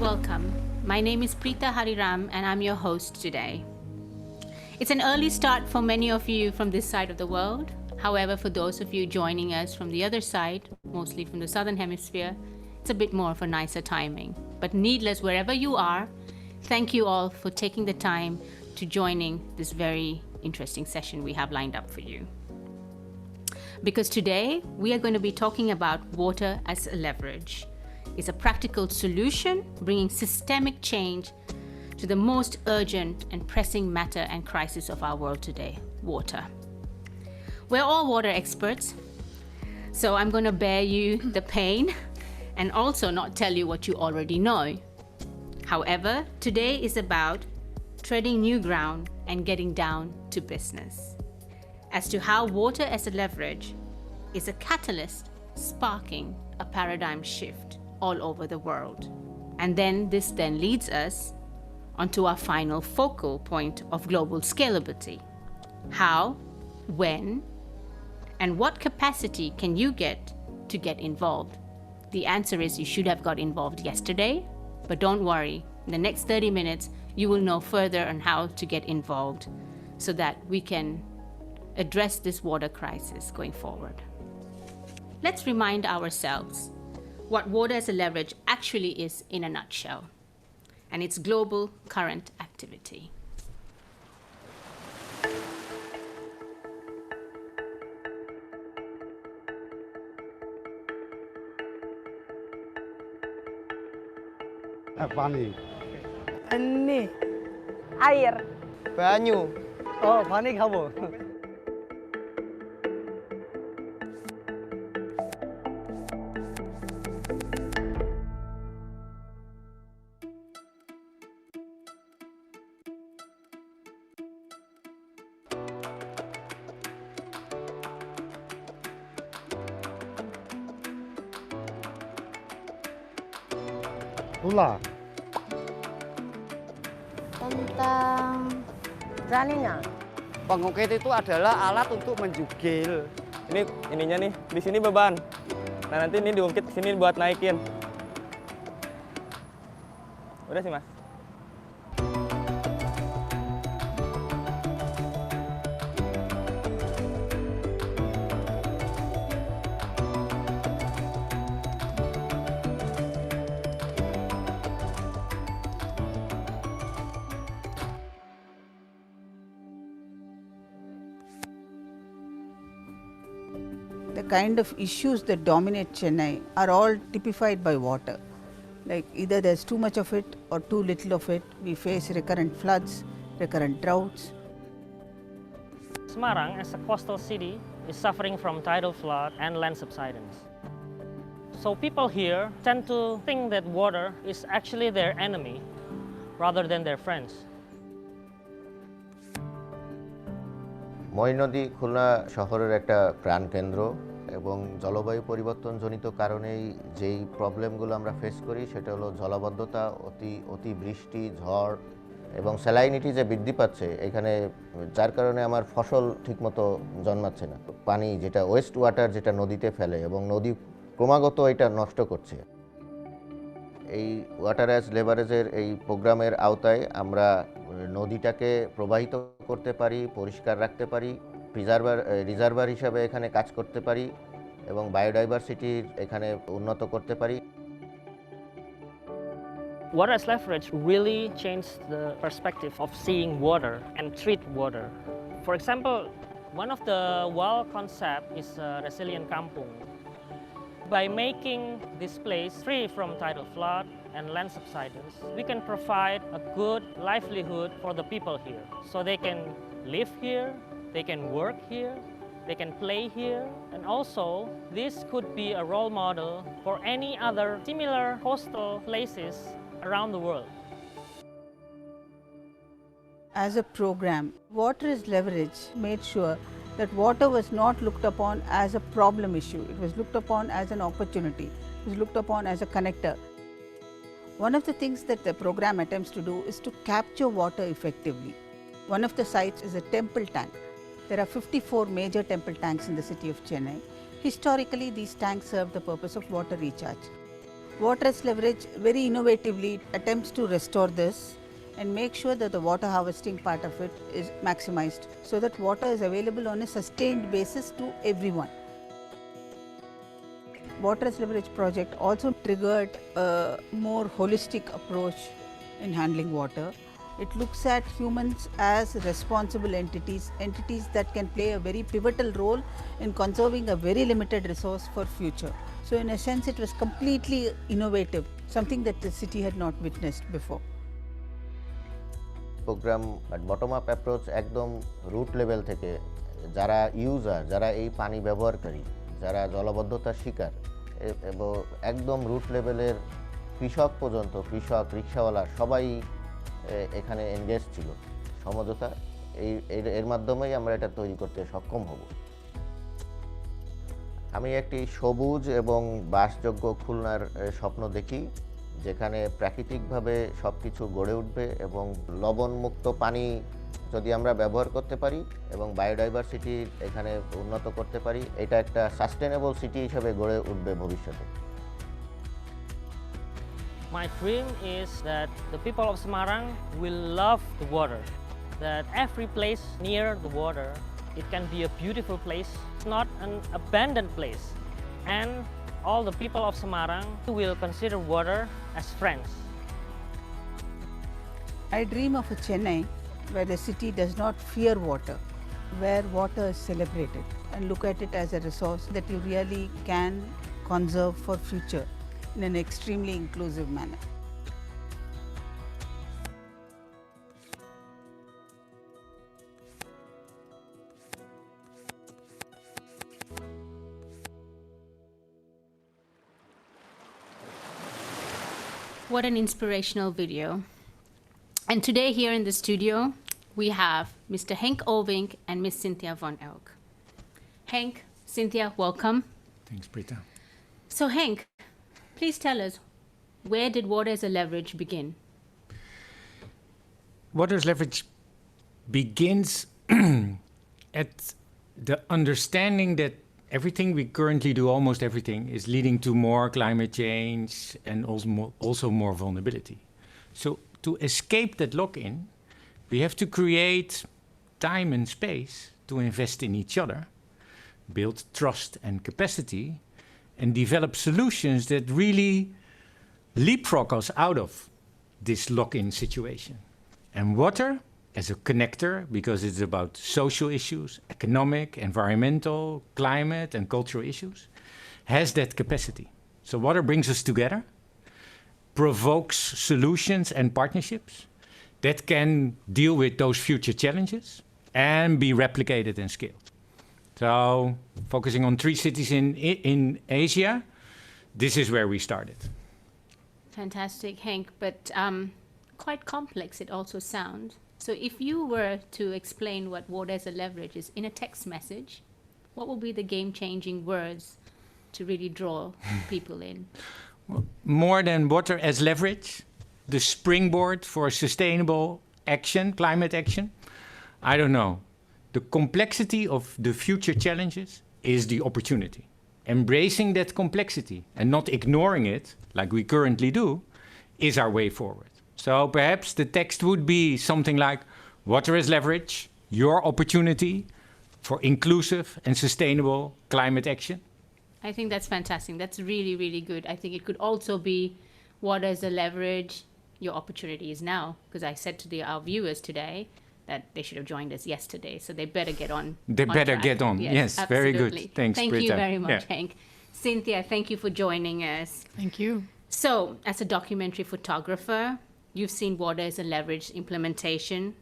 welcome. My name is Preeta Hariram and I'm your host today. It's an early start for many of you from this side of the world. However, for those of you joining us from the other side, mostly from the southern hemisphere, it's a bit more of a nicer timing. But needless, wherever you are, thank you all for taking the time to joining this very interesting session we have lined up for you. Because today we are going to be talking about water as a leverage. It's a practical solution bringing systemic change to the most urgent and pressing matter and crisis of our world today, water. We're all water experts, so I'm going to bear you the pain and also not tell you what you already know. However, today is about treading new ground and getting down to business as to how water as a leverage is a catalyst sparking a paradigm shift all over the world. And then this leads us onto our final focal point of global scalability. How, when, and what capacity can you get to get involved? The answer is you should have got involved yesterday, but don't worry, in the next 30 minutes, you will know further on how to get involved so that we can address this water crisis going forward. Let's remind ourselves what water as a leverage actually is in a nutshell, and its global current activity. Pani. Ini. Air. Banyu. Oh, pani khabo. Pula. Tentang beraninya. Pengukit itu adalah alat untuk menjugil. Ini ininya nih, di sini beban. Nah, nanti ini diungkit ke sini buat naikin. Udah sih, Mas. The kind of issues that dominate Chennai are all typified by water. Like either there's too much of it or too little of it. We face recurrent floods, recurrent droughts. Semarang, as a coastal city, is suffering from tidal flood and land subsidence. So people here tend to think that water is actually their enemy rather than their friends. ময়নদী Khulna শহরের একটা প্রাণকেন্দ্র এবং জলবায়ু পরিবর্তনজনিত কারণেই যেই প্রবলেমগুলো আমরা face করি সেটা হলো জলাবদ্ধতা, অতিবৃষ্টি, ঝড় এবং স্যালাইনিটি যে বৃদ্ধি পাচ্ছে এখানে, যার কারণে আমার ফসল ঠিকমতো জন্মাচ্ছে না। পানি যেটা ওয়েস্ট ওয়াটার যেটা নদীতে ফেলে এবং নদী ক্রমাগত এটা নষ্ট করছে। এই ওয়াটার অ্যাজ লেভারেজের এই প্রোগ্রামের আওতায় আমরা নদীটাকে প্রবাহিত করতে পারি, পরিষ্কার রাখতে পারি, রিজার্ভার হিসাবে এখানে কাজ করতে পারি এবং বায়োডাইভার্সিটির এখানে উন্নত করতে পারি। Water as leverage really changed the perspective of seeing water and treat water. For example, one of the WAL concept is resilient kampung. By making this place free from tidal flood and land subsidence, we can provide a good livelihood for the people here. So they can live here, they can work here, they can play here, and also this could be a role model for any other similar coastal places around the world. As a program, Water is Leverage made sure that water was not looked upon as a problem issue. It was looked upon as an opportunity. It was looked upon as a connector. One of the things that the program attempts to do is to capture water effectively. One of the sites is a temple tank. There are 54 major temple tanks in the city of Chennai. Historically, these tanks serve the purpose of water recharge. Water as leverage very innovatively attempts to restore this and make sure that the water harvesting part of it is maximized so that water is available on a sustained basis to everyone. Water as leverage project also triggered a more holistic approach in handling water. It looks at humans as responsible entities that can play a very pivotal role in conserving a very limited resource for future. So in a sense it was completely innovative, something that the city had not witnessed before. Program bottom up approach একদম root level থেকে যারা user, যারা এই পানি ব্যবহারকারী, যারা জলাবদ্ধতার শিকার এবং একদম রুট লেভেলের কৃষক পর্যন্ত, কৃষক, রিক্সাওয়ালা সবাই এখানে এনগেজ ছিল। সমঝোতা এর মাধ্যমেই আমরা এটা তৈরি করতে সক্ষম হব। আমি একটি সবুজ এবং বাসযোগ্য খুলনার স্বপ্ন দেখি, যেখানে প্রাকৃতিকভাবে সব কিছু গড়ে উঠবে এবং লবণমুক্ত পানি যদি আমরা ব্যবহার করতে পারি এবং বায়োডাইভার্সিটি এখানে উন্নত করতে পারি, এটা একটা সাস্টেনেবল সিটি হিসেবে গড়ে উঠবে ভবিষ্যতে। My dream is that the people of Semarang will love the water, that every place near the water, it can be a beautiful place, not an abandoned place, and all the people of Semarang will consider water as friends. I dream of a Chennai where the city does not fear water, where water is celebrated and look at it as a resource that you really can conserve for future in an extremely inclusive manner. What an inspirational video. And today here in the studio, we have Mr. Henk Olvink and Miss Cynthia von Elk. Henk, Cynthia, welcome. Thanks, Prita. So Henk, please tell us, where did water as a leverage begin? Water as leverage begins at the understanding that everything we currently do, almost everything, is leading to more climate change and also more vulnerability. So to escape that lock-in, we have to create time and space to invest in each other, build trust and capacity, and develop solutions that really leapfrog us out of this lock-in situation. And water, as a connector, because it's about social issues, economic, environmental, climate, and cultural issues, has that capacity. So water brings us together, provokes solutions and partnerships that can deal with those future challenges and be replicated and scaled. So focusing on 3 cities in Asia, this is where we started. Fantastic, Henk, but quite complex it also sounds. So if you were to explain what water as a leverage is in a text message, what will be the game-changing words to really draw people in? Well, more than water as leverage, the springboard for sustainable action, climate action, I don't know. The complexity of the future challenges is the opportunity. Embracing that complexity and not ignoring it, like we currently do, is our way forward. So perhaps the text would be something like, water as leverage, your opportunity for inclusive and sustainable climate action. I think that's fantastic. That's really, really good. I think it could also be water as a leverage, your opportunity is now. Because I said to our viewers today that they should have joined us yesterday, so they better get on. They better track. get on. Yes, absolutely. very good. Thanks, Thank Britta. you very much, Yeah. Henk. Cynthia, thank you for joining us. Thank you. So, as a documentary photographer, you've seen water as a leverage implementation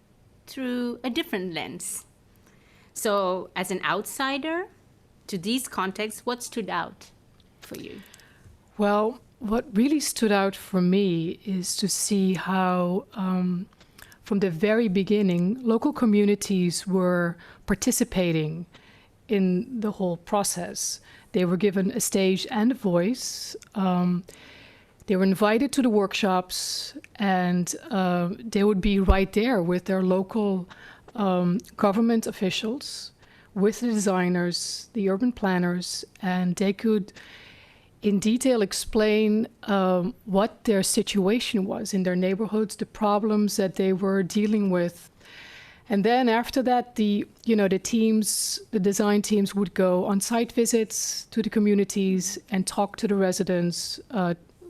through a different lens. So, as an outsider to these contexts, what stood out for you? Well, what really stood out for me is to see how, from the very beginning, local communities were participating in the whole process. They were given a stage and a voice. They were invited to the workshops, and they would be right there with their local government officials, with the designers, the urban planners, and they could in detail explain what their situation was in their neighborhoods, the problems that they were dealing with. And then after that, the design teams would go on site visits to the communities and talk to the residents.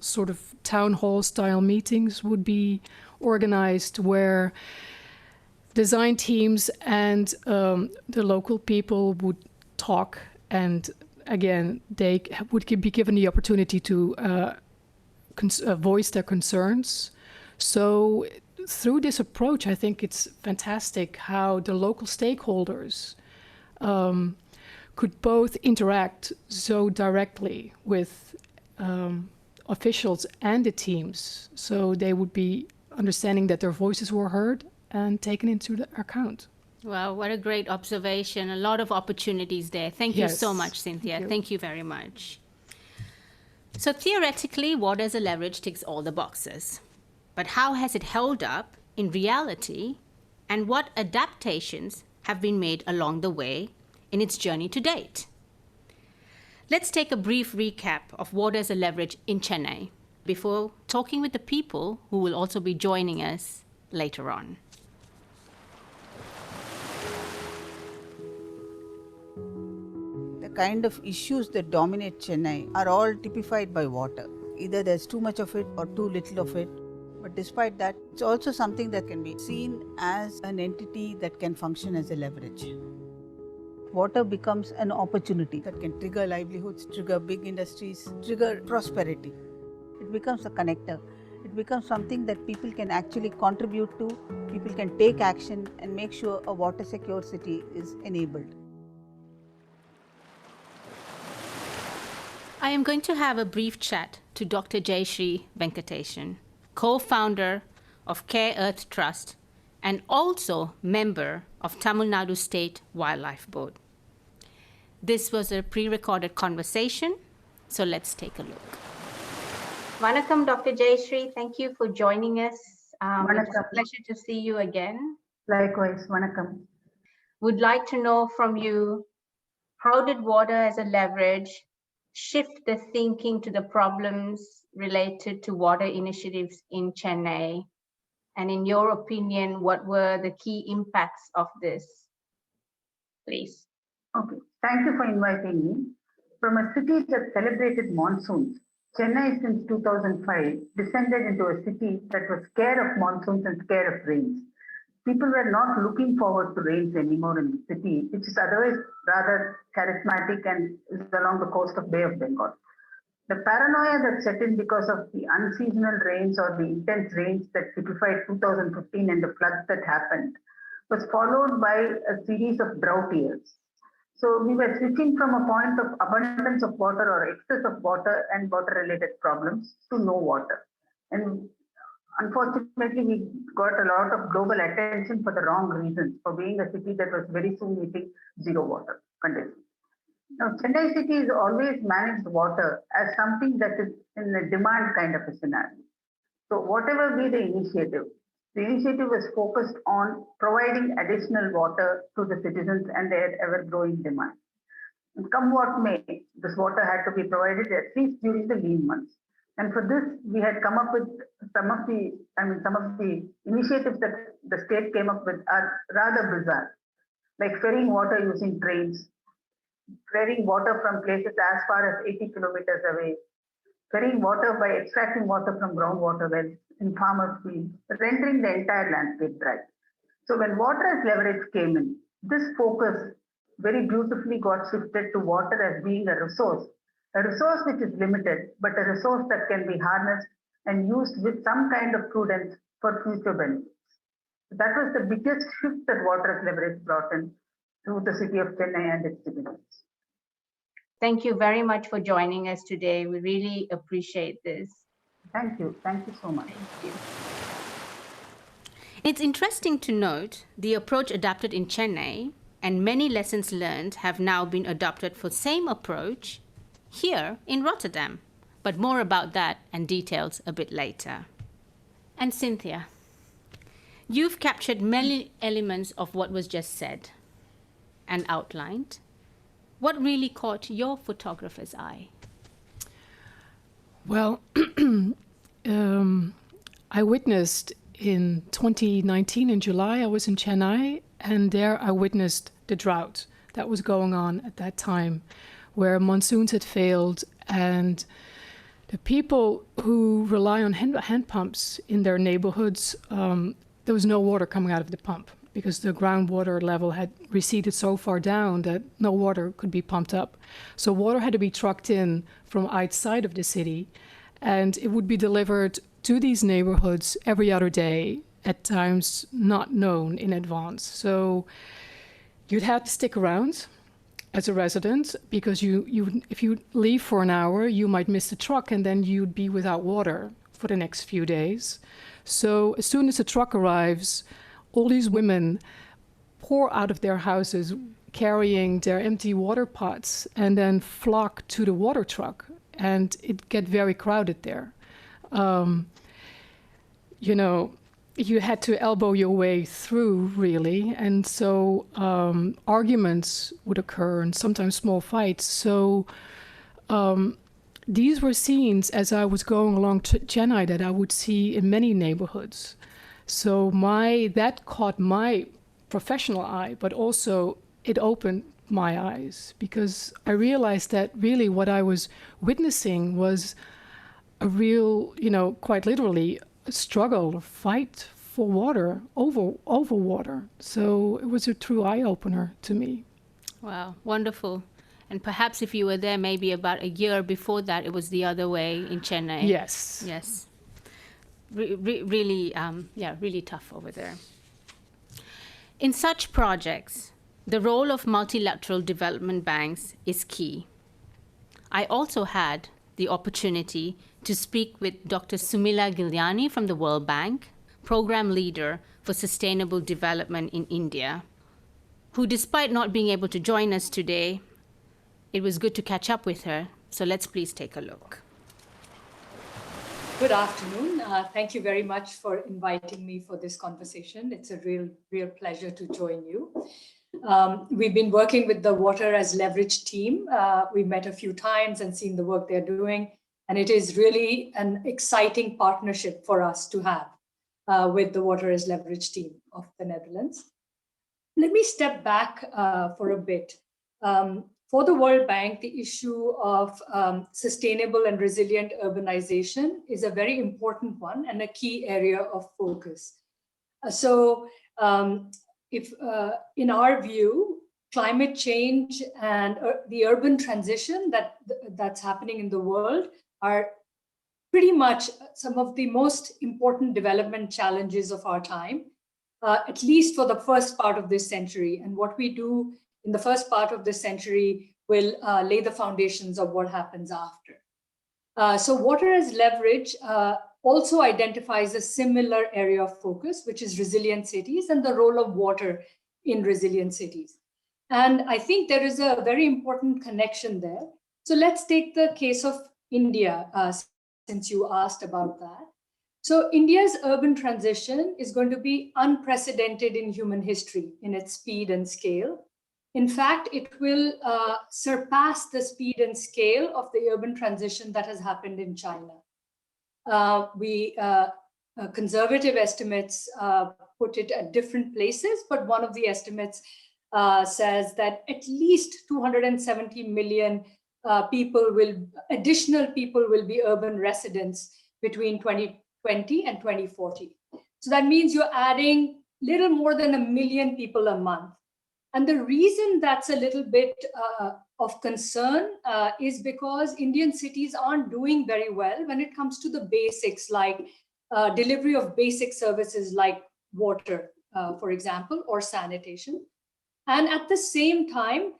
Sort of town hall style meetings would be organized where design teams and the local people would talk, and again, they would be given the opportunity to voice their concerns. So through this approach, I think it's fantastic how the local stakeholders could both interact so directly with officials and the teams, so they would be understanding that their voices were heard and taken into account. Wow, what a great observation. A lot of opportunities there. Thank you so Yes. much, Cynthia. Thank you. Thank you very much. So theoretically, water as a leverage ticks all the boxes. But how has it held up in reality, and what adaptations have been made along the way in its journey to date? Let's take a brief recap of water as a leverage in Chennai before talking with the people who will also be joining us later on. The kind of issues that dominate Chennai are all typified by water. Either there's too much of it or too little of it. But despite that, it's also something that can be seen as an entity that can function as a leverage. Water becomes an opportunity that can trigger livelihoods, trigger big industries, trigger prosperity. It becomes a connector. It becomes something that people can actually contribute to, people can take action and make sure a water secure city is enabled. I am going to have a brief chat to Dr. Jayashree Venkatesan, co-founder of Care Earth Trust and also member of Tamil Nadu State Wildlife Board. This was a pre-recorded conversation, so let's take a look. Vanakkam, Dr. Jayashree. Thank you for joining us. It's a pleasure to see you again. Likewise, Vanakkam. Would like to know from you, how did water as a leverage shift the thinking to the problems related to water initiatives in Chennai? And in your opinion, what were the key impacts of this? Please. Okay, thank you for inviting me. From a city that celebrated monsoons, Chennai since 2005 descended into a city that was scared of monsoons and scared of rains. People were not looking forward to rains anymore in the city, which is otherwise rather charismatic and is along the coast of Bay of Bengal. The paranoia that set in because of the unseasonal rains or the intense rains that typified 2015 and the floods that happened was followed by a series of drought years. So we were switching from a point of abundance of water or excess of water and water-related problems to no water. And unfortunately, we got a lot of global attention for the wrong reasons, for being a city that was very soon meeting zero water conditions. Now, Chennai city has always managed water as something that is in a demand kind of a scenario. So whatever be the initiative was focused on providing additional water to the citizens and their ever-growing demand. And come what may, this water had to be provided at least during the lean months. And for this, we had come up with some of the initiatives that the state came up with are rather bizarre, like ferrying water using trains, ferrying water from places as far as 80 kilometers away, ferrying water by extracting water from groundwater wells in farmers' fields, rendering the entire landscape dry. So when water as leverage came in, this focus very beautifully got shifted to water as being a resource which is limited, but a resource that can be harnessed and used with some kind of prudence for future benefits. That was the biggest shift that water as leverage brought in to the city of Chennai and its citizens. Thank you very much for joining us today. We really appreciate this. Thank you. Thank you so much. Thank you. It's interesting to note the approach adopted in Chennai, and many lessons learned have now been adopted for same approach here in Rotterdam. But more about that and details a bit later. And Cynthia, you've captured many elements of what was just said and outlined. What really caught your photographer's eye? Well, I witnessed in 2019 in July, I was in Chennai, and there I witnessed the drought that was going on at that time, where monsoons had failed, and the people who rely on hand pumps in their neighborhoods, there was no water coming out of the pump because the groundwater level had receded so far down that no water could be pumped up. So water had to be trucked in from outside of the city, and it would be delivered to these neighborhoods every other day at times not known in advance. So you'd have to stick around as a resident because if you leave for an hour, you might miss the truck and then you'd be without water for the next few days. So as soon as the truck arrives, all these women pour out of their houses carrying their empty water pots and then flock to the water truck, and it get very crowded there. You had to elbow your way through, really, and so arguments would occur and sometimes small fights. So these were scenes as I was going along to Chennai that I would see in many neighborhoods. So that caught my professional eye, but also it opened my eyes because I realized that really what I was witnessing was a real, quite literally, a struggle, a fight for water, over water. So it was a true eye-opener to me. Wow, wonderful. And perhaps if you were there maybe about a year before that, it was the other way in Chennai. Yes. Yes. Really tough over there. In such projects, the role of multilateral development banks is key. I also had the opportunity to speak with Dr. Sumila Gilyani from the World Bank, program leader for sustainable development in India, who, despite not being able to join us today, it was good to catch up with her. So let's please take a look. Good afternoon. Thank you very much for inviting me for this conversation. It's a real pleasure to join you. We've been working with the Water as Leverage team. We've met a few times and seen the work they're doing. And it is really an exciting partnership for us to have with the Water as Leverage team of the Netherlands. Let me step back for a bit. For the World Bank, the issue of sustainable and resilient urbanization is a very important one and a key area of focus. If in our view, climate change and the urban transition that's happening in the world are pretty much some of the most important development challenges of our time, at least for the first part of this century. And what we do in the first part of this century will lay the foundations of what happens after. So Water as Leverage also identifies a similar area of focus, which is resilient cities and the role of water in resilient cities. And I think there is a very important connection there. So let's take the case of India, since you asked about that. So India's urban transition is going to be unprecedented in human history in its speed and scale. In fact, it will surpass the speed and scale of the urban transition that has happened in China. Conservative estimates put it at different places, but one of the estimates says that at least 270 million additional people will be urban residents between 2020 and 2040. So that means you're adding little more than 1 million people a month. And the reason that's a little bit of concern is because Indian cities aren't doing very well when it comes to the basics like delivery of basic services like water, for example, or sanitation. And at the same time,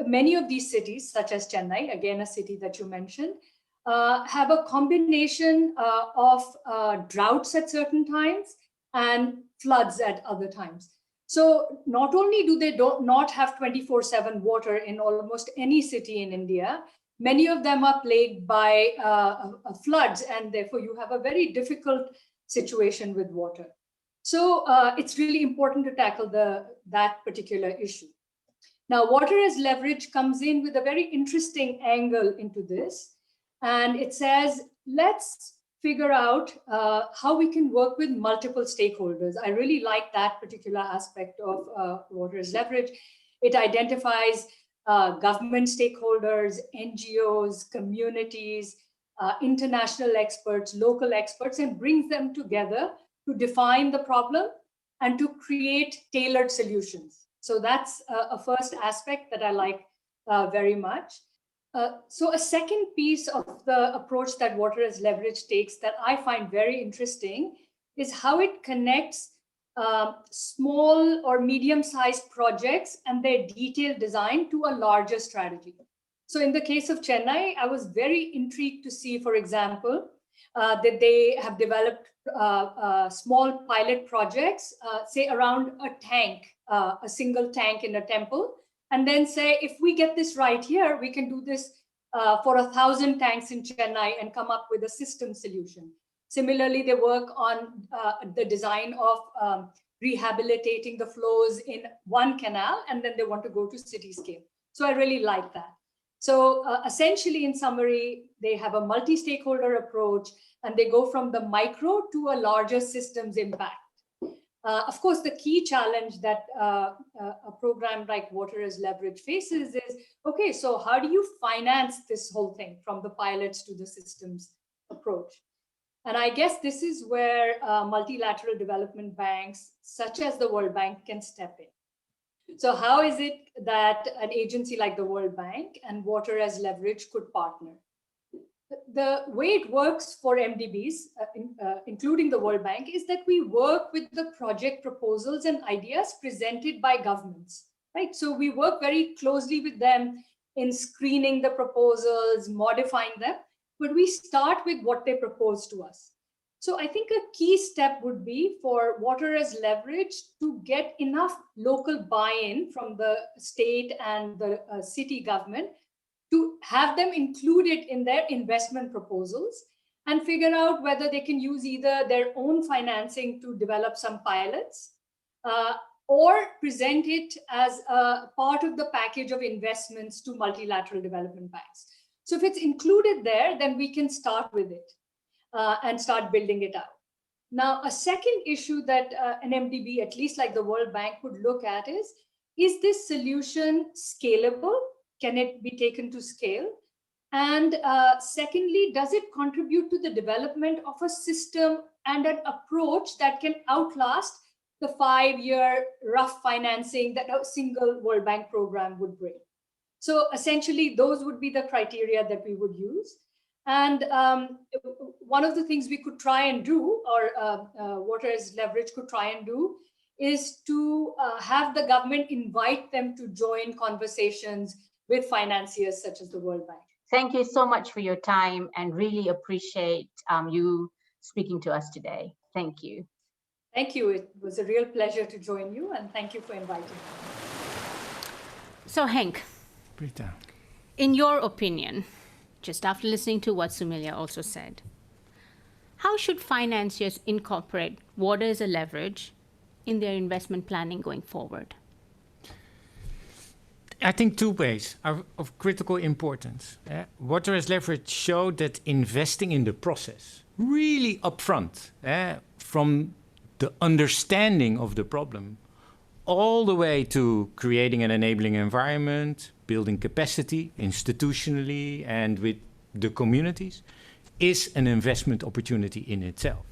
many of these cities, such as Chennai, again, a city that you mentioned, have a combination of droughts at certain times and floods at other times. So not only do they not have 24/7 water in almost any city in India, many of them are plagued by floods, and therefore you have a very difficult situation with water. So it's really important to tackle that particular issue. Now, Water as Leverage comes in with a very interesting angle into this. And it says, let's figure out how we can work with multiple stakeholders. I really like that particular aspect of water as leverage. It identifies government stakeholders, NGOs, communities, international experts, local experts, and brings them together to define the problem and to create tailored solutions. So that's a first aspect that I like very much. So a second piece of the approach that Water as Leverage takes that I find very interesting is how it connects small or medium-sized projects and their detailed design to a larger strategy. So in the case of Chennai, I was very intrigued to see, for example, that they have developed small pilot projects, say around a tank, a single tank in a temple, and then say, if we get this right here, we can do this for 1,000 tanks in Chennai and come up with a system solution. Similarly, they work on the design of rehabilitating the flows in one canal, and then they want to go to city scale. So I really like that. So essentially, in summary, they have a multi-stakeholder approach, and they go from the micro to a larger systems impact. Of course, the key challenge that a program like Water as Leverage faces is, okay, so how do you finance this whole thing from the pilots to the systems approach? And I guess this is where multilateral development banks, such as the World Bank, can step in. So how is it that an agency like the World Bank and Water as Leverage could partner? The way it works for MDBs, including the World Bank, is that we work with the project proposals and ideas presented by governments, right? So we work very closely with them in screening the proposals, modifying them, but we start with what they propose to us. So I think a key step would be for Water as Leverage to get enough local buy-in from the state and the city government to have them included in their investment proposals and figure out whether they can use either their own financing to develop some pilots or present it as a part of the package of investments to multilateral development banks. So if it's included there, then we can start with it and start building it out. Now, a second issue that an MDB, at least like the World Bank, would look at is this solution scalable? Can it be taken to scale? And secondly, does it contribute to the development of a system and an approach that can outlast the 5-year rough financing that a single World Bank program would bring? So essentially, those would be the criteria that we would use. And one of the things we could try and do, or Water as Leverage could try and do, is to have the government invite them to join conversations with financiers such as the World Bank. Thank you so much for your time, and really appreciate you speaking to us today. Thank you. Thank you. It was a real pleasure to join you, and thank you for inviting me. So Henk, Prita, in your opinion, just after listening to what Sumilia also said, how should financiers incorporate water as a leverage in their investment planning going forward? I think two ways are of critical importance. Water as Leverage showed that investing in the process, really upfront, from the understanding of the problem, all the way to creating an enabling environment, building capacity institutionally and with the communities, is an investment opportunity in itself.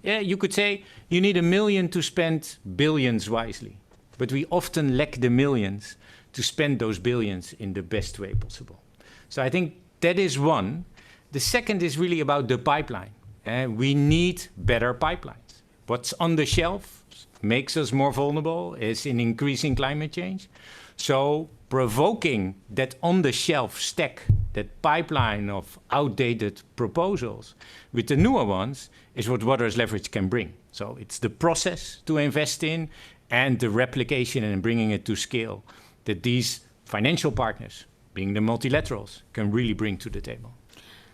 Yeah, you could say you need $1 million to spend billions wisely, but we often lack the millions to spend those billions in the best way possible. So I think that is one. The second is really about the pipeline. We need better pipelines. What's on the shelf makes us more vulnerable, is in increasing climate change. So provoking that on-the-shelf stack, that pipeline of outdated proposals with the newer ones, is what Water as Leverage can bring. So it's the process to invest in and the replication and bringing it to scale that these financial partners, being the multilaterals, can really bring to the table.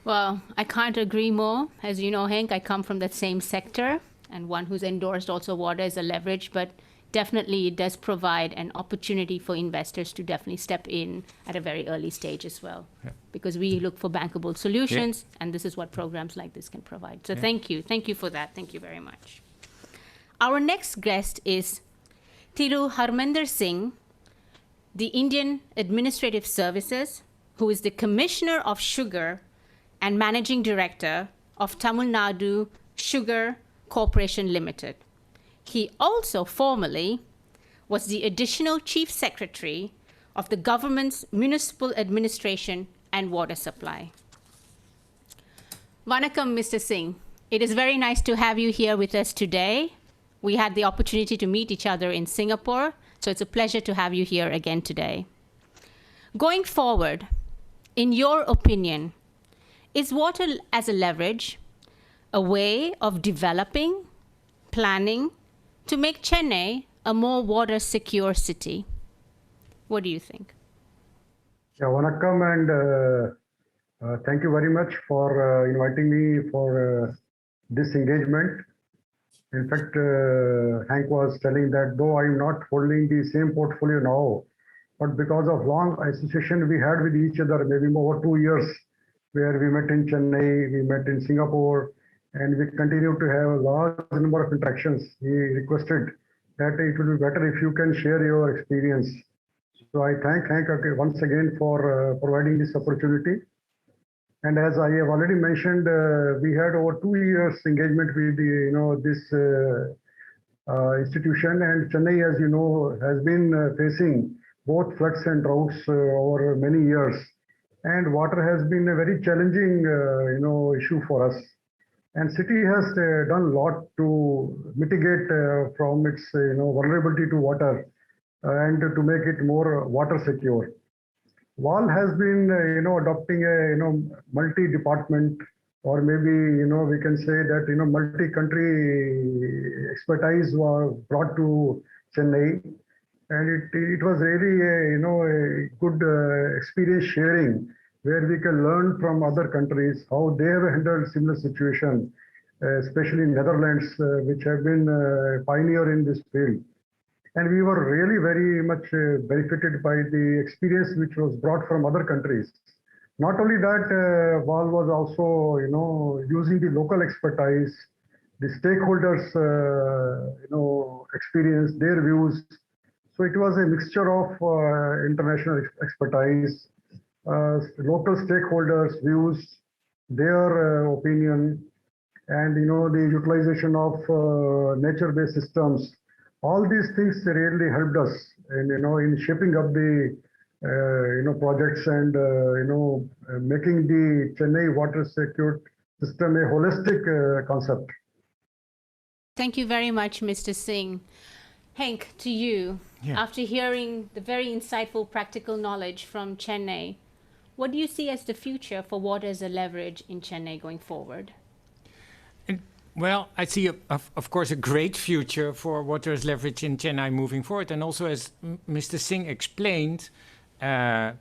Well, I can't agree more. As you know, Henk, I come from that same sector and one who's endorsed also water as a leverage. But definitely it does provide an opportunity for investors to definitely step in at a very early stage as well. Yeah. Because we look for bankable solutions, and this is what programs like this can provide. So thank you. Thank you for that. Thank you very much. Our next guest is Thiru Harminder Singh, the Indian Administrative Services, who is the Commissioner of Sugar and Managing Director of Tamil Nadu Sugar Corporation Limited. He also formerly was the Additional Chief Secretary of the government's Municipal Administration and Water Supply. Vanakkam, Mr. Singh. It is very nice to have you here with us today. We had the opportunity to meet each other in Singapore, so it's a pleasure to have you here again today. Going forward, in your opinion, is water as a leverage a way of developing, planning to make Chennai a more water secure city? What do you think? Yeah, Vanakkam, and thank you very much for inviting me for this engagement. In fact, Hank was telling that though I'm not holding the same portfolio now, but because of long association we had with each other, maybe over 2 years, where we met in Chennai, we met in Singapore, and we continue to have a large number of interactions. He requested that it would be better if you can share your experience. So I thank Hank once again for providing this opportunity. And as I have already mentioned, we had over 2 years engagement with this institution, and Chennai, as you know, has been facing both floods and droughts over many years. And water has been a very challenging issue for us. And city has done a lot to mitigate from its vulnerability to water and to make it more water secure. WAL has been adopting a multi-department, or maybe we can say that multi-country expertise was brought to Chennai, and it was really a good experience sharing, where we can learn from other countries how they have handled similar situation, especially in Netherlands, which have been pioneer in this field. And we were really very much benefited by the experience which was brought from other countries. Not only that, WAL was also, using the local expertise, the stakeholders, experience, their views. So it was a mixture of international expertise, local stakeholders' views, their opinion, and the utilization of nature-based systems. All these things really helped us in shaping up the projects and making the Chennai water secure system a holistic concept. Thank you very much, Mr. Singh. Hank, to you. Yeah. After hearing the very insightful practical knowledge from Chennai, what do you see as the future for water as a leverage in Chennai going forward? Well, I see, of course, a great future for water as leverage in Chennai moving forward. And also, as Mr. Singh explained,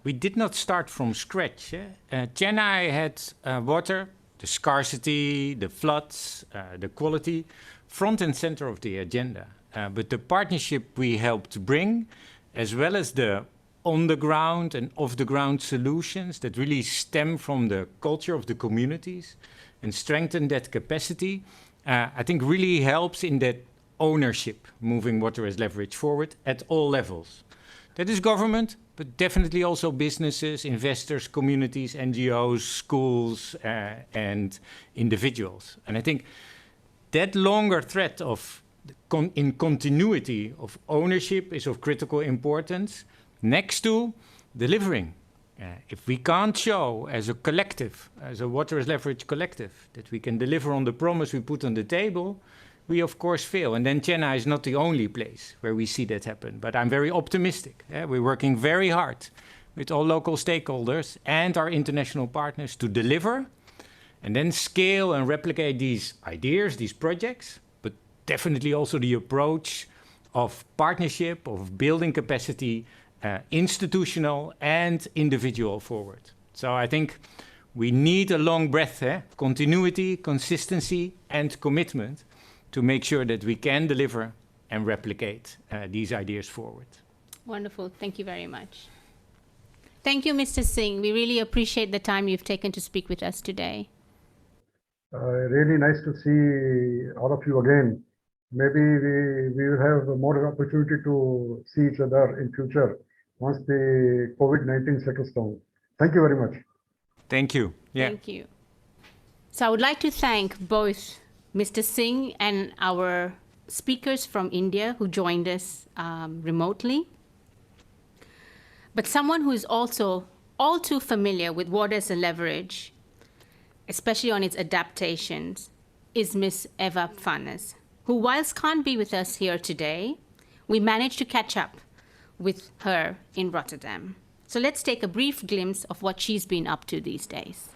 we did not start from scratch. Chennai had water, the scarcity, the floods, the quality, front and center of the agenda. But the partnership we helped bring, as well as the on-the-ground and off-the-ground solutions that really stem from the culture of the communities and strengthen that capacity, I think really helps in that ownership, moving water as leverage forward at all levels. That is government, but definitely also businesses, investors, communities, NGOs, schools, and individuals. And I think that longer thread of in continuity of ownership is of critical importance, next to delivering. If we can't show as a collective, as a water as leverage collective, that we can deliver on the promise we put on the table, we of course fail. And then Chennai is not the only place where we see that happen. But I'm very optimistic. We're working very hard with all local stakeholders and our international partners to deliver and then scale and replicate these ideas, these projects, but definitely also the approach of partnership, of building capacity, institutional and individual forward. So I think we need a long breath, continuity, consistency and commitment to make sure that we can deliver and replicate these ideas forward. Wonderful. Thank you very much. Thank you, Mr. Singh. We really appreciate the time you've taken to speak with us today. Really nice to see all of you again. Maybe we will have more opportunity to see each other in future once the COVID-19 settles down. Thank you very much. Thank you. Yeah. Thank you. So I would like to thank both Mr. Singh and our speakers from India who joined us remotely. But someone who is also all too familiar with water as a leverage, especially on its adaptations, is Ms. Eva Pfannes, who, whilst can't be with us here today, we managed to catch up with her in Rotterdam. So let's take a brief glimpse of what she's been up to these days.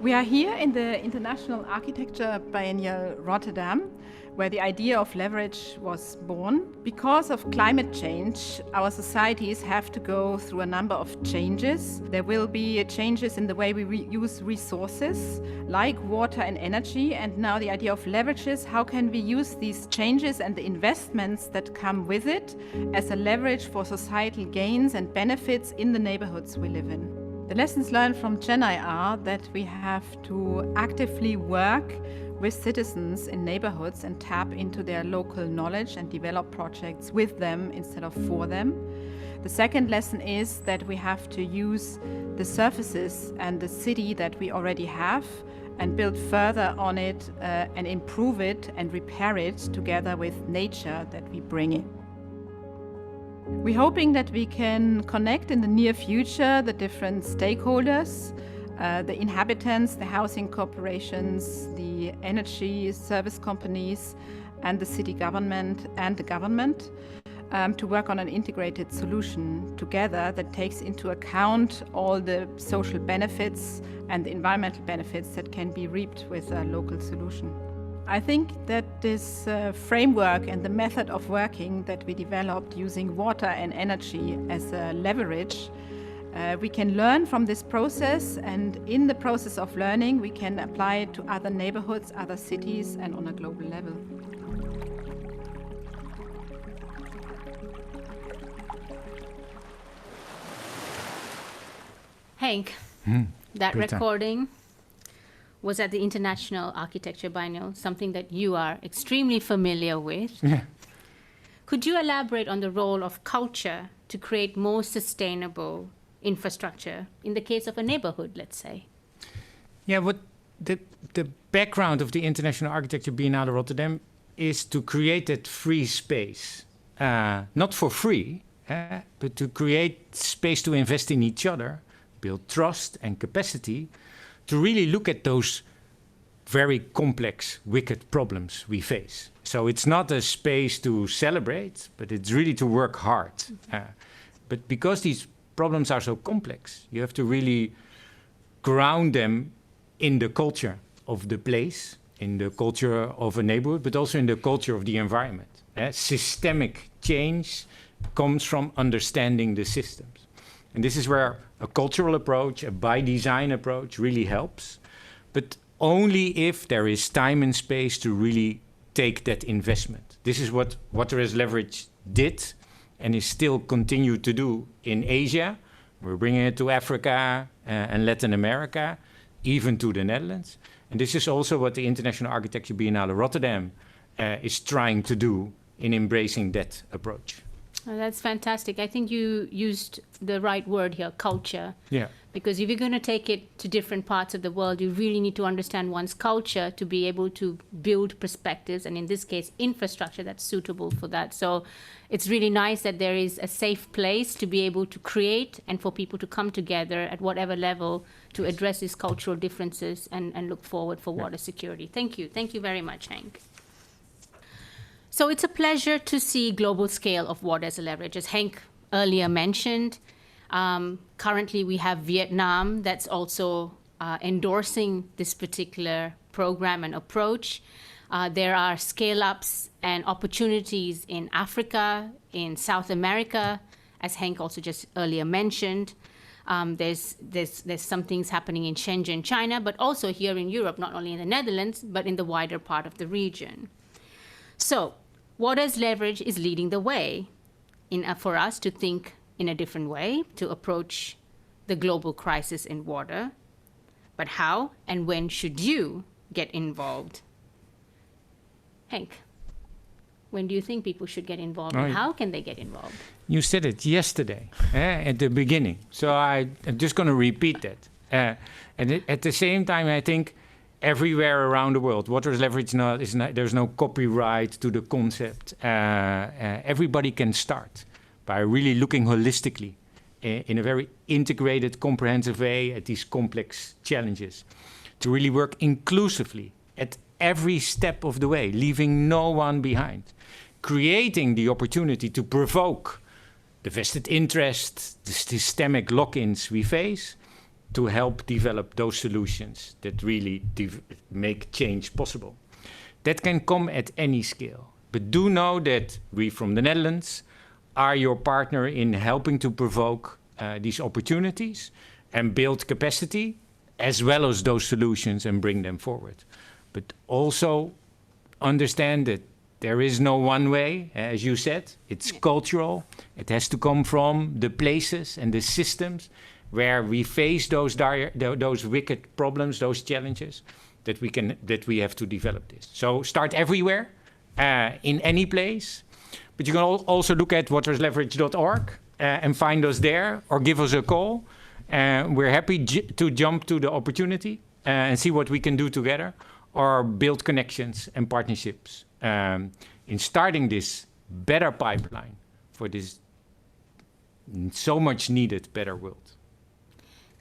We are here in the International Architecture Biennial Rotterdam, where the idea of leverage was born. Because of climate change, our societies have to go through a number of changes. There will be changes in the way we use resources, like water and energy, and now the idea of leverage is how can we use these changes and the investments that come with it as a leverage for societal gains and benefits in the neighborhoods we live in. The lessons learned from Chennai are that we have to actively work with citizens in neighborhoods and tap into their local knowledge and develop projects with them instead of for them. The second lesson is that we have to use the surfaces and the city that we already have and build further on it and improve it and repair it together with nature that we bring in. We're hoping that we can connect in the near future the different stakeholders, the inhabitants, the housing corporations, the energy service companies, and the city government and the government to work on an integrated solution together that takes into account all the social benefits and the environmental benefits that can be reaped with a local solution. I think that this framework and the method of working that we developed using water and energy as a leverage, we can learn from this process, and in the process of learning we can apply it to other neighborhoods, other cities, and on a global level. Hank, that Peter. recording was at the International Architecture Biennial, something that you are extremely familiar with. Yeah. Could you elaborate on the role of culture to create more sustainable infrastructure in the case of a neighborhood, let's say? Yeah, what the background of the International Architecture Biennale Rotterdam is to create that free space, not for free, but to create space to invest in each other, build trust and capacity, to really look at those very complex, wicked problems we face. So it's not a space to celebrate, but it's really to work hard. But because these problems are so complex, you have to really ground them in the culture of the place, in the culture of a neighborhood, but also in the culture of the environment. Systemic change comes from understanding the systems. And this is where a cultural approach, a by design approach really helps, but only if there is time and space to really take that investment. This is what Water as Leverage did and is still continued to do in Asia. We're bringing it to Africa and Latin America, even to the Netherlands. And this is also what the International Architecture Biennale Rotterdam is trying to do in embracing that approach. Oh, that's fantastic. I think you used the right word here, culture. Yeah. Because if you're going to take it to different parts of the world, you really need to understand one's culture to be able to build perspectives, and in this case, infrastructure that's suitable for that. So it's really nice that there is a safe place to be able to create and for people to come together at whatever level to address these cultural differences and look forward for water security. Thank you. Thank you very much, Hank. So it's a pleasure to see global scale of water as a leverage. As Hank earlier mentioned, currently we have Vietnam that's also endorsing this particular program and approach. There are scale-ups and opportunities in Africa, in South America, as Hank also just earlier mentioned. There's some things happening in Shenzhen, China, but also here in Europe, not only in the Netherlands, but in the wider part of the region. So water's leverage is leading the way for us to think in a different way, to approach the global crisis in water. But how and when should you get involved? Hank, when do you think people should get involved, and how can they get involved? You said it yesterday at the beginning, so I'm just going to repeat that. And at the same time, I think everywhere around the world, water's leverage there's no copyright to the concept. Everybody can start by really looking holistically in a very integrated, comprehensive way at these complex challenges, to really work inclusively at every step of the way, leaving no one behind, creating the opportunity to provoke the vested interest, the systemic lock-ins we face, to help develop those solutions that really make change possible. That can come at any scale. But do know that we from the Netherlands are your partner in helping to provoke these opportunities and build capacity, as well as those solutions, and bring them forward. But also understand that there is no one way, as you said. It's cultural. It has to come from the places and the systems where we face those wicked problems, those challenges, that we have to develop this. So start everywhere, in any place. But you can also look at watersleverage.org and find us there, or give us a call. We're happy to jump to the opportunity and see what we can do together, or build connections and partnerships in starting this better pipeline for this so much needed better world.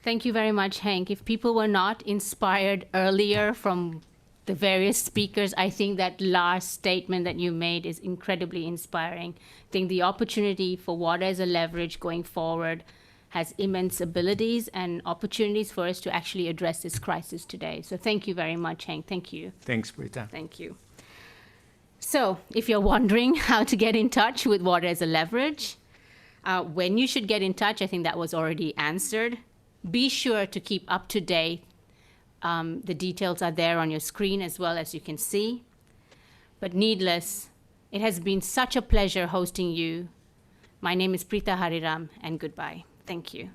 Thank you very much, Hank. If people were not inspired earlier from the various speakers, I think that last statement that you made is incredibly inspiring. I think the opportunity for water as a leverage going forward has immense abilities and opportunities for us to actually address this crisis today. So thank you very much, Hank. Thank you. Thanks, Britta. Thank you. So if you're wondering how to get in touch with water as a leverage, when you should get in touch, I think that was already answered. Be sure to keep up to date. The details are there on your screen as well, as you can see. But needless, it has been such a pleasure hosting you. My name is Preeta Hariram, and goodbye. Thank you.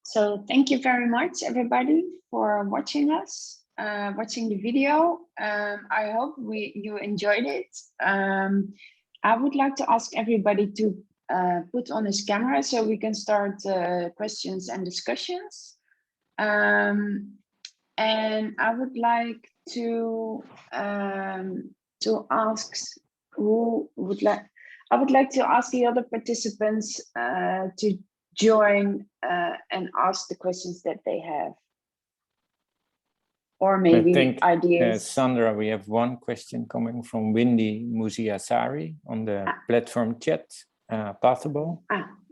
So thank you very much, everybody, for watching us, watching the video. I hope you enjoyed it. I would like to ask everybody to put on his camera so we can start questions and discussions. And I would like to ask who would like. I would like to ask the other participants to join and ask the questions that they have, or maybe ideas. Sandra, we have one question coming from Windy Muziasari on the platform chat, possible.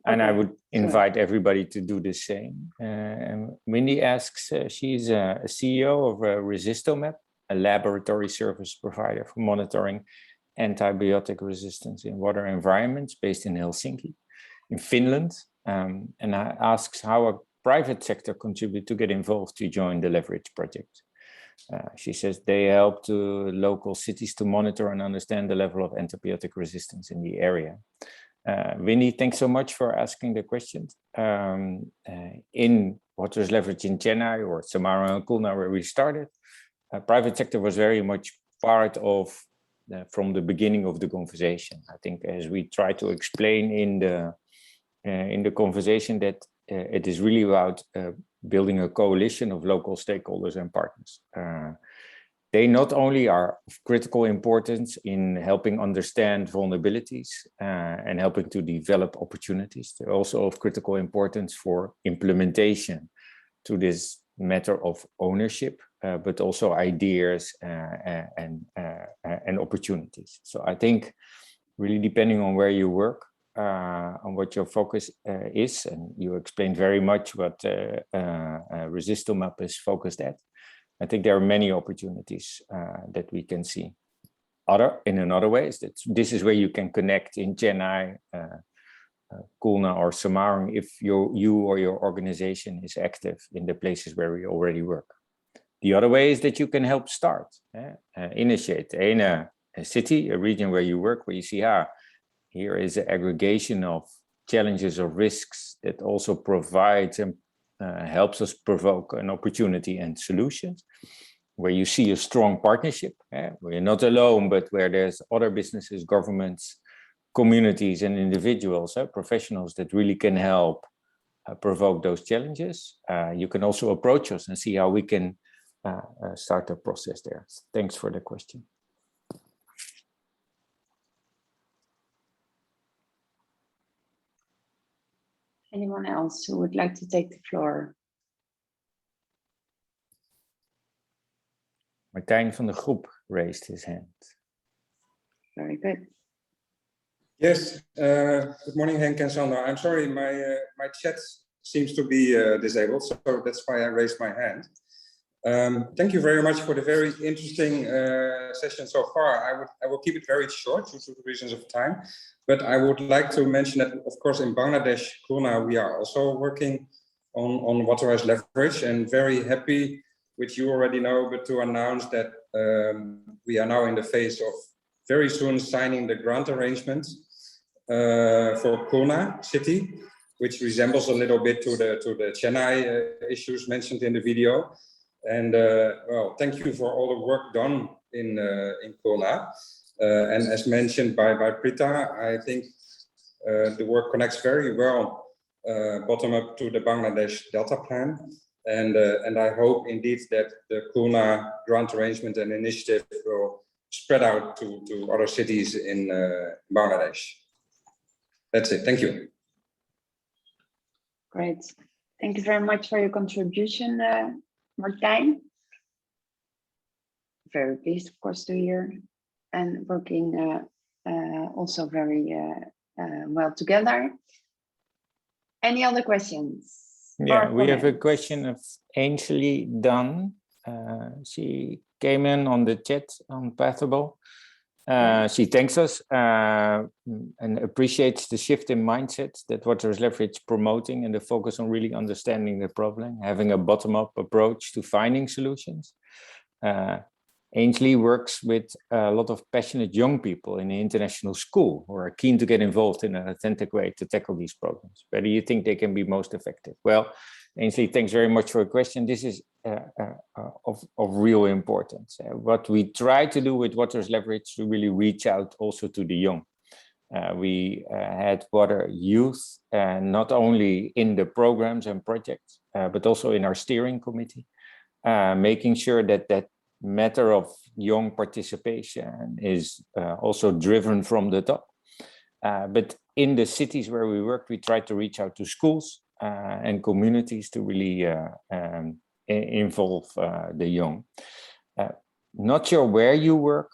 And I would invite everybody to do the same. And Windy asks, she's a CEO of Resistomap, a laboratory service provider for monitoring antibiotic resistance in water environments based in Helsinki, in Finland. And asks how a private sector contribute to get involved to join the Leverage project. She says they help to local cities to monitor and understand the level of antibiotic resistance in the area. Winnie, thanks so much for asking the questions. In Water's Leverage in Chennai, or Samara and Kulna, where we started, private sector was very much part of from the beginning of the conversation. I think as we try to explain in the conversation that it is really about building a coalition of local stakeholders and partners. They not only are of critical importance in helping understand vulnerabilities and helping to develop opportunities, they're also of critical importance for implementation to this matter of ownership, but also ideas and opportunities. So I think really depending on where you work, on what your focus is, and you explained very much what Resistomap is focused at. I think there are many opportunities that we can see. In another way is that this is where you can connect in Chennai, Khulna or Semarang if you or your organization is active in the places where we already work. The other way is that you can help start, initiate in a city, a region where you work, where you see, here is an aggregation of challenges or risks that also provides and helps us provoke an opportunity and solutions, where you see a strong partnership, where you're not alone, but where there's other businesses, governments, communities and individuals, professionals that really can help provoke those challenges. You can also approach us and see how we can start the process there. Thanks for the question. Anyone else who would like to take the floor? Martijn van de Groep raised his hand. Very good. Yes, good morning, Henk and Sandra. I'm sorry, my chat seems to be disabled, so that's why I raised my hand. Thank you very much for the very interesting session so far. I will keep it very short due to the reasons of time, but I would like to mention that, of course, in Bangladesh, Khulna, we are also working on water as leverage, and very happy, which you already know, but to announce that we are now in the phase of very soon signing the grant arrangement for Khulna city, which resembles a little bit to the Chennai issues mentioned in the video. And well, thank you for all the work done in Khulna. And as mentioned by Prita, I think the work connects very well bottom up to the Bangladesh Delta Plan. And I hope indeed that the Khulna grant arrangement and initiative will spread out to other cities in Bangladesh. That's it. Thank you. Great. Thank you very much for your contribution, Martijn. Very pleased, of course, to hear, and working also very well together. Any other questions? Yeah, we have a question of Ainsley Dunn. She came in on the chat on Pathable. She thanks us and appreciates the shift in mindset that Water as Leverage promoting, and the focus on really understanding the problem, having a bottom-up approach to finding solutions. Ainsley works with a lot of passionate young people in the international school who are keen to get involved in an authentic way to tackle these problems. Where do you think they can be most effective? Well, Ainsley, thanks very much for your question. This is of real importance. What we try to do with Water as Leverage to really reach out also to the young. We had water youth, not only in the programs and projects, but also in our steering committee, making sure that that matter of young participation is also driven from the top. But in the cities where we work, we try to reach out to schools and communities to really involve the young. Not sure where you work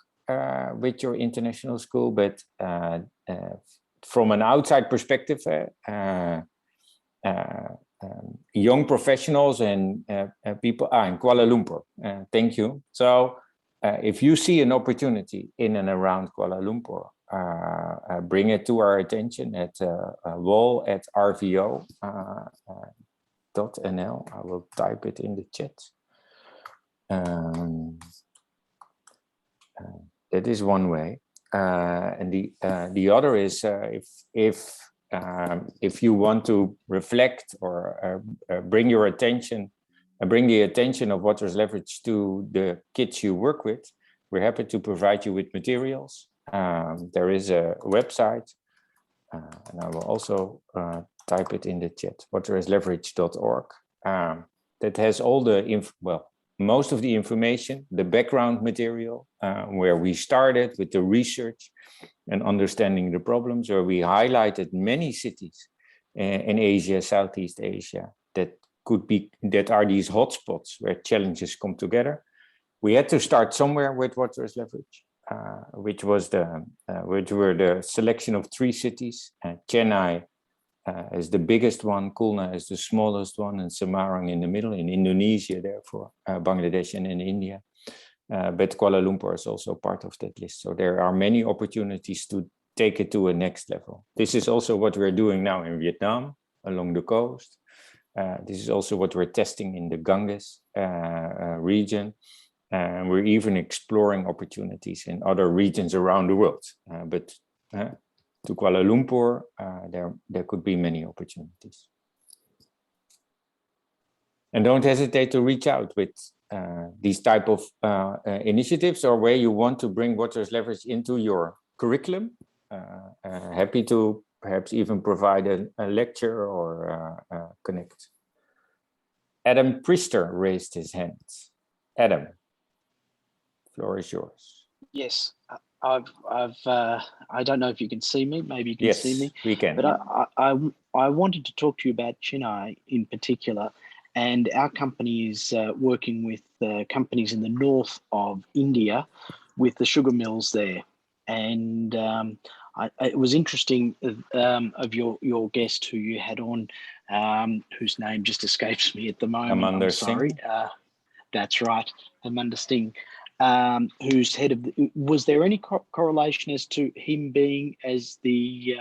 with your international school, but from an outside perspective, young professionals and people in Kuala Lumpur. Thank you. So if you see an opportunity in and around Kuala Lumpur, bring it to our attention at wall@rvo.nl. I will type it in the chat. That is one way. And the other is if you want to reflect or bring your attention, bring the attention of Water as Leverage to the kids you work with, we're happy to provide you with materials. There is a website, and I will also type it in the chat, waterasleverage.org, that has all the, most of the information, the background material, where we started with the research and understanding the problems, where we highlighted many cities in Asia, Southeast Asia, that are these hotspots where challenges come together. We had to start somewhere with Water as Leverage. which were the selection of 3 cities. Chennai is the biggest one, Khulna is the smallest one, and Semarang in the middle, in Indonesia, therefore, Bangladesh and in India. But Kuala Lumpur is also part of that list. So there are many opportunities to take it to a next level. This is also what we're doing now in Vietnam, along the coast. This is also what we're testing in the Ganges region. We're even exploring opportunities in other regions around the world. But to Kuala Lumpur, there could be many opportunities. And don't hesitate to reach out with these type of initiatives, or where you want to bring water as leverage into your curriculum. Happy to perhaps even provide a lecture or connect. Adam Priester raised his hand. Adam, floor is yours. Yes, I don't know if you can see me. Maybe you can see me. Yes, we can. But I wanted to talk to you about Chennai in particular, and our company is working with companies in the north of India with the sugar mills there. And it was interesting of your guest who you had on, whose name just escapes me at the moment. I'm sorry. That's right, Amanda Singh. Who's head of was there any correlation as to him being as the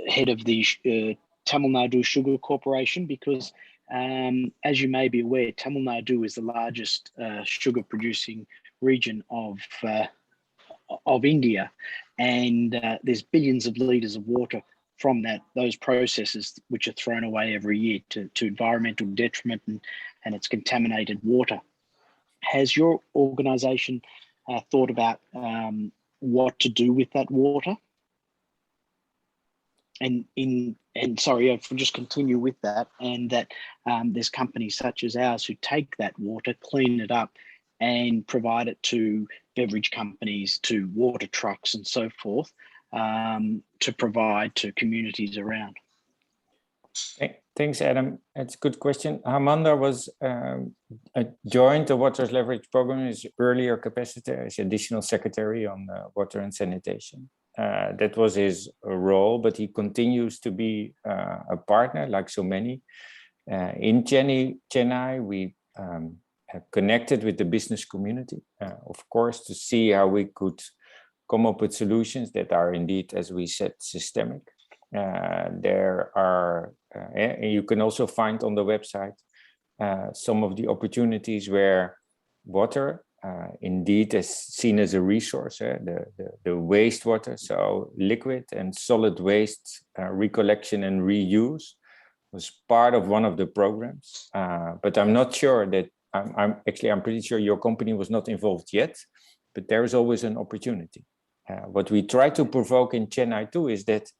head of the Tamil Nadu Sugar Corporation? Because as you may be aware, Tamil Nadu is the largest sugar producing region of India, and there's billions of litres of water from those processes which are thrown away every year to environmental detriment, and it's contaminated water. Has your organisation thought about what to do with that water? And sorry, I'll just continue with that. And that there's companies such as ours who take that water, clean it up, and provide it to beverage companies, to water trucks, and so forth, to provide to communities around. Thanks, Adam. That's a good question. Hamanda was joined the Water as Leverage program in his earlier capacity as additional secretary on water and sanitation. That was his role, but he continues to be a partner, like so many. In Chennai, we connected with the business community, of course, to see how we could come up with solutions that are indeed, as we said, systemic. There are, you can also find on the website some of the opportunities where water indeed is seen as a resource, the wastewater, so liquid and solid waste recollection and reuse was part of one of the programs. But I'm not sure that, I'm pretty sure your company was not involved yet, but there is always an opportunity. What we try to provoke in Chennai too is that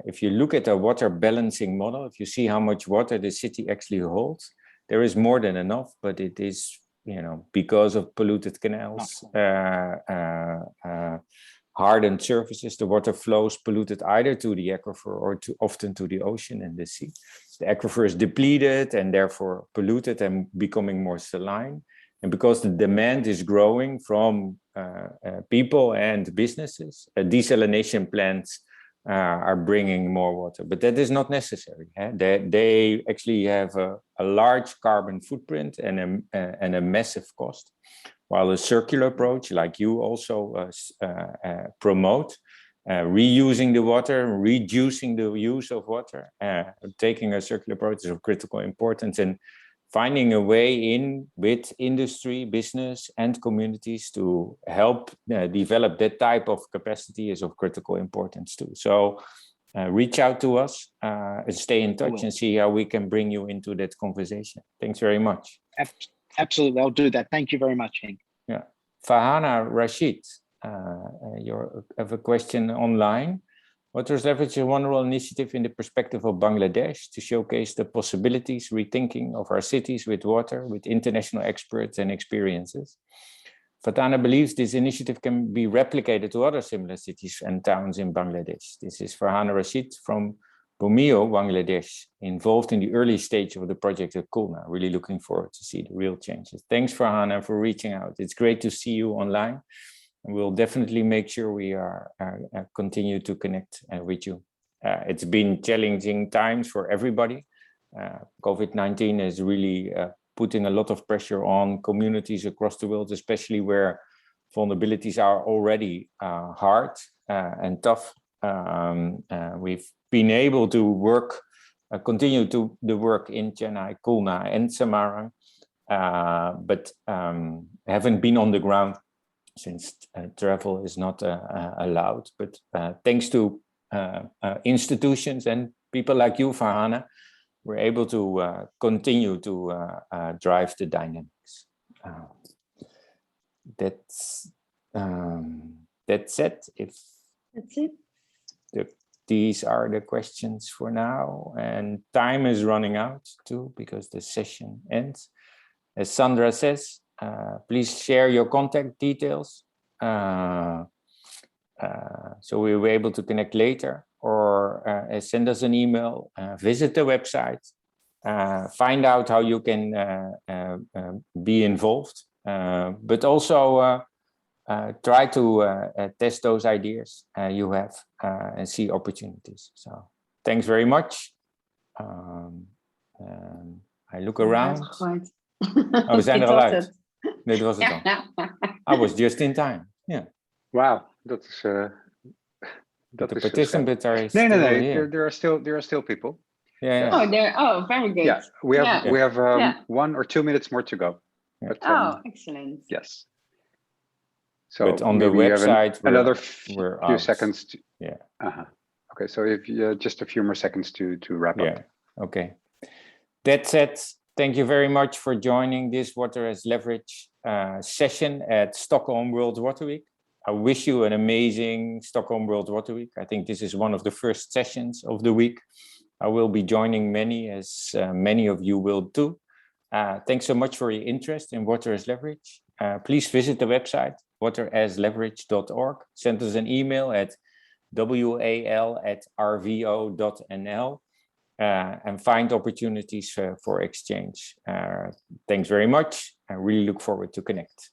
if you look at a water balancing model, if you see how much water the city actually holds, there is more than enough, but it is, because of polluted canals, hardened surfaces, the water flows polluted either to the aquifer or often to the ocean and the sea. The aquifer is depleted and therefore polluted and becoming more saline. And because the demand is growing from people and businesses, desalination plants are bringing more water, but that is not necessary. They actually have a large carbon footprint and a massive cost, while a circular approach, like you also promote, reusing the water, reducing the use of water, taking a circular approach is of critical importance, and finding a way in with industry, business, and communities to help develop that type of capacity is of critical importance too. So reach out to us and stay in touch and see how we can bring you into that conversation. Thanks very much. Absolutely, I'll do that. Thank you very much, Henk. Yeah, Farhana Rashid, you have a question online. Water as Leverage is a wonderful initiative in the perspective of Bangladesh to showcase the possibilities, rethinking of our cities with water, with international experts and experiences. Fatana believes this initiative can be replicated to other similar cities and towns in Bangladesh. This is Farhana Rashid from Bomeo, Bangladesh, involved in the early stage of the project at Khulna. Really looking forward to see the real changes. Thanks, Farhana, for reaching out. It's great to see you online. And we'll definitely make sure we continue to connect with you. It's been challenging times for everybody. COVID-19 is really putting a lot of pressure on communities across the world, especially where vulnerabilities are already hard and tough. We've been able to continue to the work in Chennai, Khulna, and Samarang, but haven't been on the ground since travel is not allowed. But thanks to institutions and people like you, Farhana, we're able to continue to drive the dynamics. That's it. That's it. These are the questions for now, and time is running out too because the session ends. As Sandra says, please share your contact details so we'll be able to connect later, or send us an email, visit the website, find out how you can be involved, but also try to test those ideas you have and see opportunities. So thanks very much. I look around. Oh, we zijn er al uit. Dit was het dan. I was just in time. Yeah. Wow, dat is. The participants are still here. There are still people. Yeah. Oh, very good. Yeah, we have 1 or 2 minutes more to go. But, excellent. Yes. So but on the website, another few seconds. Yeah. Okay, so if just a few more seconds to wrap up. Yeah. Okay. That's it. Thank you very much for joining this Water as Leverage session at Stockholm World Water Week. I wish you an amazing Stockholm World Water Week. I think this is one of the first sessions of the week. I will be joining many, as many of you will too. Thanks so much for your interest in Water as Leverage. Please visit the website, waterasleverage.org. Send us an email at wal@rvo.nl and find opportunities for exchange. Thanks very much. I really look forward to connect.